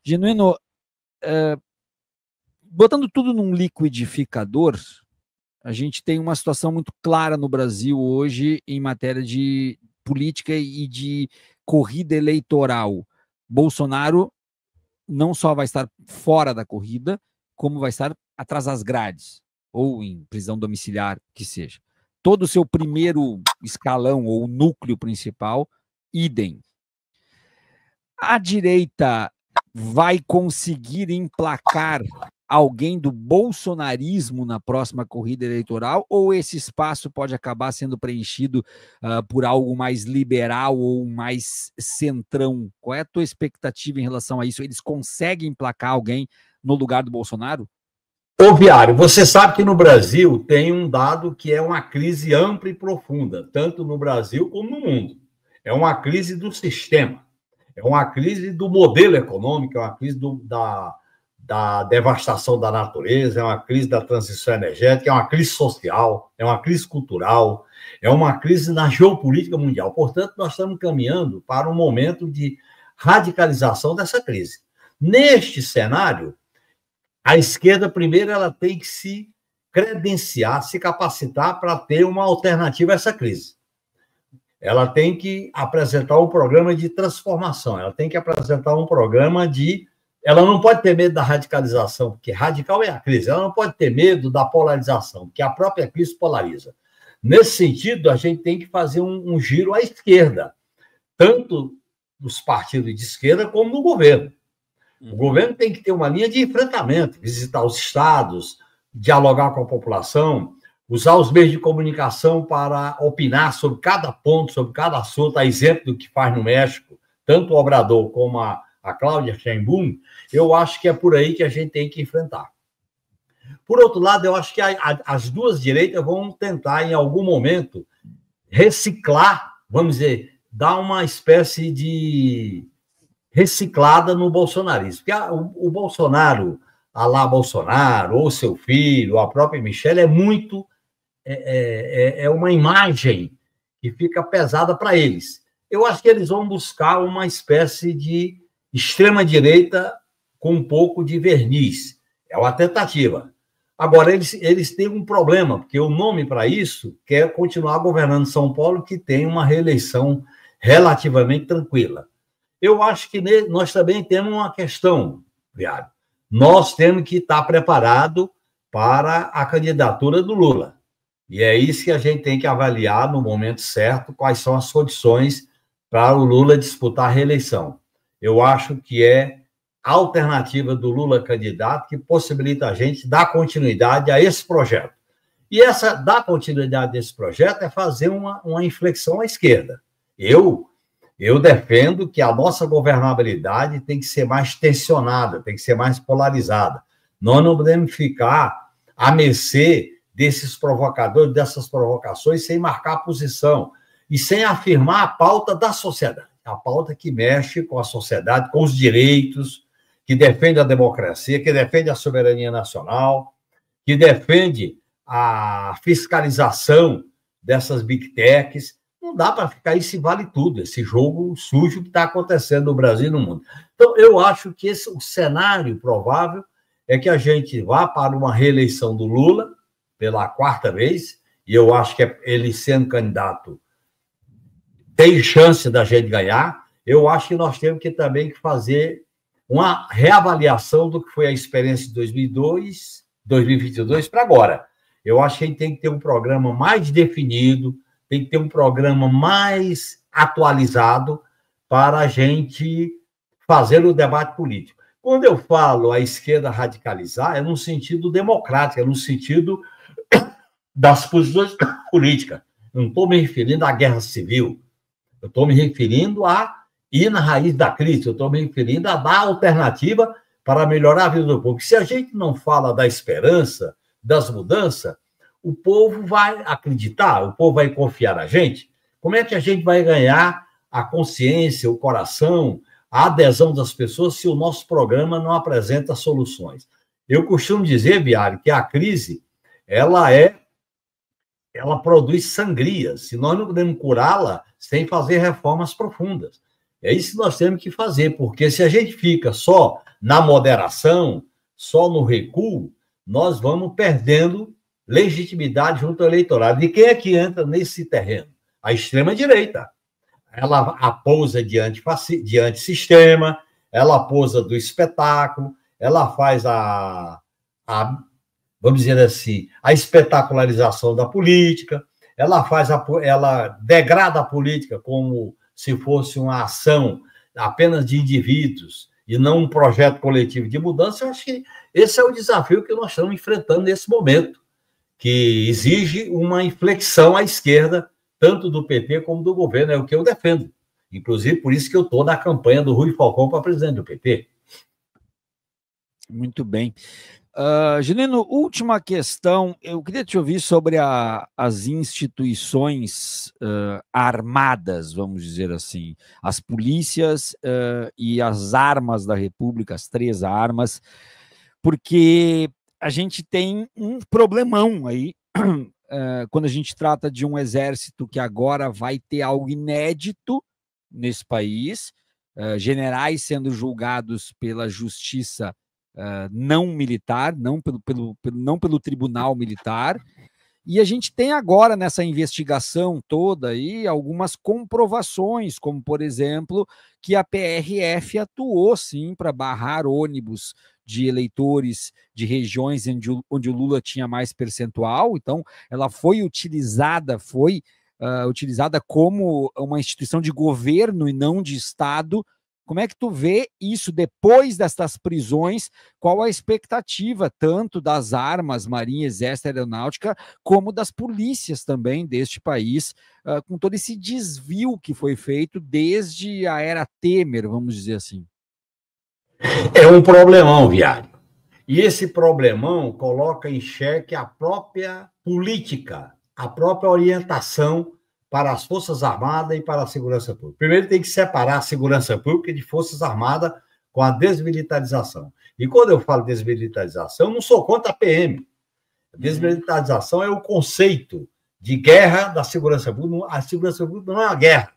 Genuíno, botando tudo num liquidificador, a gente tem uma situação muito clara no Brasil hoje em matéria de política e de corrida eleitoral. Bolsonaro não só vai estar fora da corrida, como vai estar atrás das grades, ou em prisão domiciliar, que seja. Todo o seu primeiro escalão, ou núcleo principal, idem. A direita vai conseguir emplacar alguém do bolsonarismo na próxima corrida eleitoral, ou esse espaço pode acabar sendo preenchido por algo mais liberal ou mais centrão? Qual é a tua expectativa em relação a isso? Eles conseguem emplacar alguém no lugar do Bolsonaro? Ô, Viário, você sabe que no Brasil tem um dado que é uma crise ampla e profunda, tanto no Brasil como no mundo. É uma crise do sistema, é uma crise do modelo econômico, é uma crise da devastação da natureza, é uma crise da transição energética, é uma crise social, é uma crise cultural, é uma crise na geopolítica mundial. Portanto, nós estamos caminhando para um momento de radicalização dessa crise. Neste cenário, a esquerda, primeiro, ela tem que se credenciar, se capacitar para ter uma alternativa a essa crise. Ela tem que apresentar um programa de transformação, ela tem que apresentar um programa de... Ela não pode ter medo da radicalização, porque radical é a crise. Ela não pode ter medo da polarização, porque a própria crise polariza. Nesse sentido, a gente tem que fazer um giro à esquerda, tanto dos partidos de esquerda como no governo. O governo tem que ter uma linha de enfrentamento, visitar os estados, dialogar com a população, usar os meios de comunicação para opinar sobre cada ponto, sobre cada assunto, a exemplo do que faz no México, tanto o Obrador como a Cláudia Sheinbaum. Eu acho que é por aí que a gente tem que enfrentar. Por outro lado, eu acho que as duas direitas vão tentar, em algum momento, reciclar, vamos dizer, dar uma espécie de reciclada no bolsonarismo. Porque o Bolsonaro, a lá Bolsonaro, ou seu filho, ou a própria Michelle, é muito... É uma imagem que fica pesada para eles. Eu acho que eles vão buscar uma espécie de extrema-direita com um pouco de verniz. É uma tentativa. Agora, eles têm um problema, porque o nome para isso quer continuar governando São Paulo, que tem uma reeleição relativamente tranquila. Eu acho que nós também temos uma questão, Viário. Nós temos que estar preparados para a candidatura do Lula. E é isso que a gente tem que avaliar no momento certo, quais são as condições para o Lula disputar a reeleição. Eu acho que é a alternativa do Lula candidato que possibilita a gente dar continuidade a esse projeto. E essa dar continuidade a esse projeto é fazer uma inflexão à esquerda. Eu defendo que a nossa governabilidade tem que ser mais tensionada, tem que ser mais polarizada. Nós não podemos ficar à mercê desses provocadores, dessas provocações, sem marcar posição e sem afirmar a pauta da sociedade, a pauta que mexe com a sociedade, com os direitos, que defende a democracia, que defende a soberania nacional, que defende a fiscalização dessas big techs. Não dá para ficar esse vale tudo, esse jogo sujo que está acontecendo no Brasil e no mundo. Então, eu acho que o cenário provável é que a gente vá para uma reeleição do Lula pela quarta vez, e eu acho que ele sendo candidato tem chance da gente ganhar. Eu acho que nós temos que também fazer uma reavaliação do que foi a experiência de 2022 para agora. Eu acho que a gente tem que ter um programa mais definido, tem que ter um programa mais atualizado para a gente fazer o debate político. Quando eu falo a esquerda radicalizar, é no sentido democrático, é no sentido das posições políticas. Não estou me referindo à guerra civil, eu estou me referindo a ir na raiz da crise, eu estou me referindo a dar alternativa para melhorar a vida do povo. Se a gente não fala da esperança, das mudanças, o povo vai acreditar, o povo vai confiar na gente. Como é que a gente vai ganhar a consciência, o coração, a adesão das pessoas se o nosso programa não apresenta soluções? Eu costumo dizer, Viário, que a crise ela produz sangria, se nós não podemos curá-la sem fazer reformas profundas. É isso que nós temos que fazer, porque se a gente fica só na moderação, só no recuo, nós vamos perdendo legitimidade junto ao eleitorado. E quem é que entra nesse terreno? A extrema-direita. Ela apousa de antissistema, ela apousa do espetáculo, ela faz vamos dizer assim, a espetacularização da política, ela degrada a política como se fosse uma ação apenas de indivíduos e não um projeto coletivo de mudança. Eu acho que esse é o desafio que nós estamos enfrentando nesse momento, que exige uma inflexão à esquerda, tanto do PT como do governo, é o que eu defendo. Inclusive, por isso que eu estou na campanha do Rui Falcão para presidente do PT. Muito bem. Junino, última questão, eu queria te ouvir sobre as instituições armadas, vamos dizer assim, as polícias e as armas da República, as 3 armas, porque a gente tem um problemão aí, quando a gente trata de um exército que agora vai ter algo inédito nesse país, generais sendo julgados pela justiça não militar, não pelo tribunal militar, e a gente tem agora nessa investigação toda aí algumas comprovações, como por exemplo, que a PRF atuou sim para barrar ônibus de eleitores de regiões onde o Lula tinha mais percentual, então ela foi utilizada como uma instituição de governo e não de Estado. Como é que tu vê isso depois destas prisões? Qual a expectativa tanto das armas, Marinha, Exército, Aeronáutica, como das polícias também deste país, com todo esse desvio que foi feito desde a era Temer, vamos dizer assim? É um problemão, Viário. E esse problemão coloca em xeque a própria política, a própria orientação para as Forças Armadas e para a segurança pública. Primeiro, tem que separar a segurança pública de Forças Armadas com a desmilitarização. E quando eu falo desmilitarização, eu não sou contra a PM. A desmilitarização é o conceito de guerra da segurança pública. A segurança pública não é uma guerra.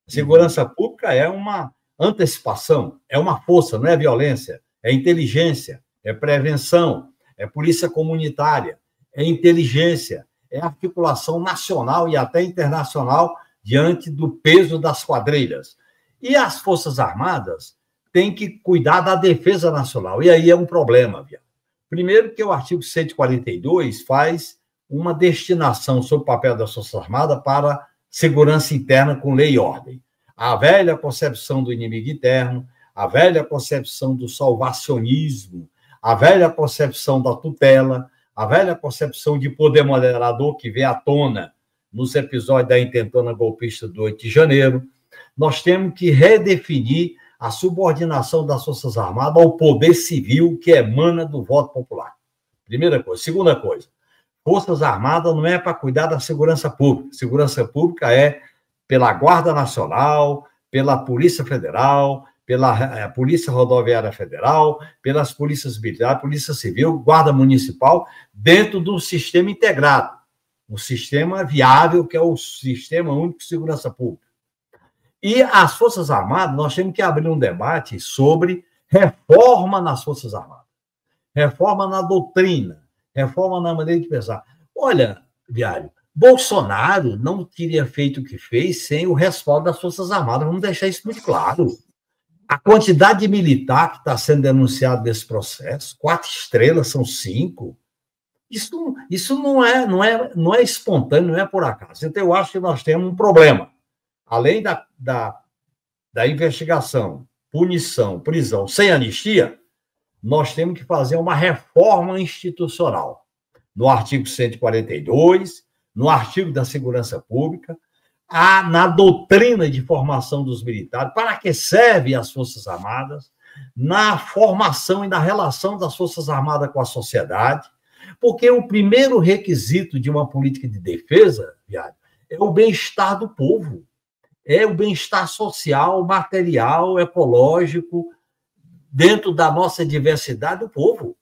A segurança pública é uma antecipação, é uma força, não é violência, é inteligência, é prevenção, é polícia comunitária, é inteligência, é articulação nacional e até internacional diante do peso das quadrilhas. E as Forças Armadas têm que cuidar da defesa nacional. E aí é um problema, Viado. Primeiro que o artigo 142 faz uma destinação sobre o papel das Forças Armadas para segurança interna com lei e ordem. A velha concepção do inimigo interno, a velha concepção do salvacionismo, a velha concepção da tutela, a velha concepção de poder moderador que vem à tona nos episódios da intentona golpista do 8 de janeiro. Nós temos que redefinir a subordinação das Forças Armadas ao poder civil que emana do voto popular. Primeira coisa. Segunda coisa, Forças Armadas não é para cuidar da segurança pública. Segurança pública é pela Guarda Nacional, pela Polícia Federal, pela Polícia Rodoviária Federal, pelas polícias militares, Polícia Civil, Guarda Municipal, dentro de um sistema integrado, um sistema viável, que é o Sistema Único de Segurança Pública. E as Forças Armadas, nós temos que abrir um debate sobre reforma nas Forças Armadas, reforma na doutrina, reforma na maneira de pensar. Olha, Viário, Bolsonaro não teria feito o que fez sem o respaldo das Forças Armadas, vamos deixar isso muito claro. A quantidade de militar que está sendo denunciado nesse processo, 4 estrelas, são 5, isso não é espontâneo, não é por acaso. Então, eu acho que nós temos um problema. Além da investigação, punição, prisão sem anistia, nós temos que fazer uma reforma institucional. No artigo 142, no artigo da segurança pública, na doutrina de formação dos militares, para que servem as Forças Armadas, na formação e na relação das Forças Armadas com a sociedade, porque o primeiro requisito de uma política de defesa, Viário, é o bem-estar do povo, é o bem-estar social, material, ecológico, dentro da nossa diversidade do povo.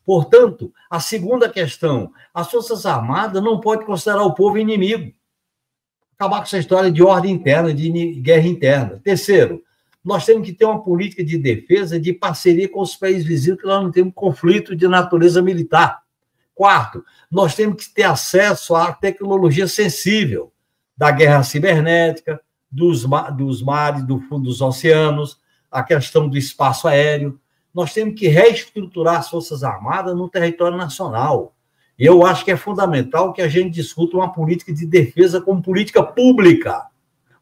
Portanto, a segunda questão, as Forças Armadas não podem considerar o povo inimigo. Acabar com essa história de ordem interna, de guerra interna. Terceiro, nós temos que ter uma política de defesa de parceria com os países vizinhos, que nós não temos conflito de natureza militar. Quarto, nós temos que ter acesso à tecnologia sensível da guerra cibernética, dos mares, do fundo dos oceanos, a questão do espaço aéreo. Nós temos que reestruturar as Forças Armadas no território nacional. E eu acho que é fundamental que a gente discuta uma política de defesa como política pública.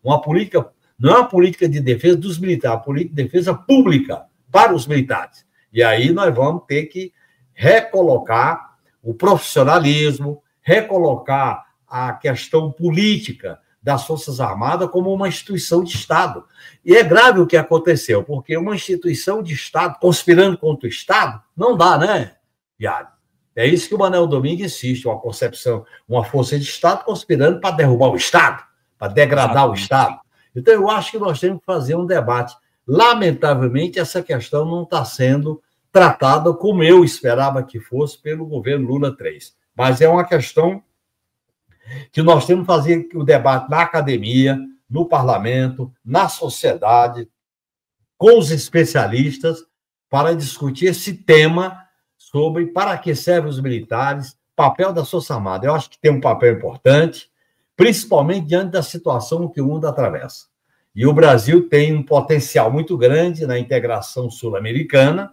Uma política, não é uma política de defesa dos militares, é uma política de defesa pública para os militares. E aí nós vamos ter que recolocar o profissionalismo, recolocar a questão política das Forças Armadas como uma instituição de Estado. E é grave o que aconteceu, porque uma instituição de Estado conspirando contra o Estado, não dá, né, Iago? É isso que o Manuel Domingues insiste, uma concepção, uma força de Estado conspirando para derrubar o Estado, para degradar o Estado. Então, eu acho que nós temos que fazer um debate. Lamentavelmente, essa questão não está sendo tratada como eu esperava que fosse pelo governo Lula III. Mas é uma questão que nós temos que fazer o debate na academia, no parlamento, na sociedade, com os especialistas, para discutir esse tema sobre para que servem os militares, papel das Forças Armadas. Eu acho que tem um papel importante, principalmente diante da situação que o mundo atravessa. E o Brasil tem um potencial muito grande na integração sul-americana.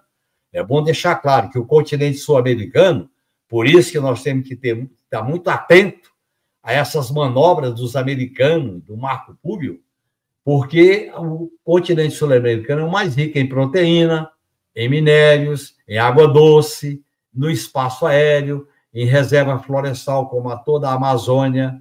É bom deixar claro que o continente sul-americano, por isso que nós temos que estar muito atento a essas manobras dos americanos, do Marco Rubio, porque o continente sul-americano é o mais rico em proteína, em minérios, em água doce, no espaço aéreo, em reserva florestal, como toda a Amazônia,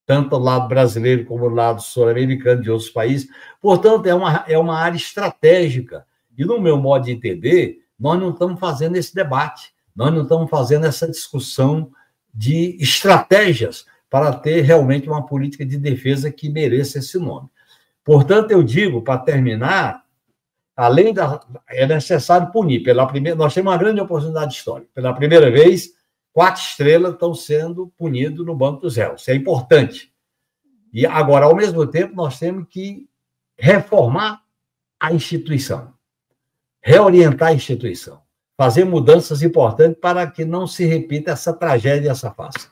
tanto do lado brasileiro como do lado sul-americano de outros países. Portanto, é uma área estratégica. E, no meu modo de entender, nós não estamos fazendo esse debate, nós não estamos fazendo essa discussão de estratégias para ter realmente uma política de defesa que mereça esse nome. Portanto, eu digo, para terminar, é necessário punir. Nós temos uma grande oportunidade histórica. Pela primeira vez, 4 estrelas estão sendo punidos no banco dos réus. Isso é importante. E agora, ao mesmo tempo, nós temos que reformar a instituição, reorientar a instituição, fazer mudanças importantes para que não se repita essa tragédia, essa farsa.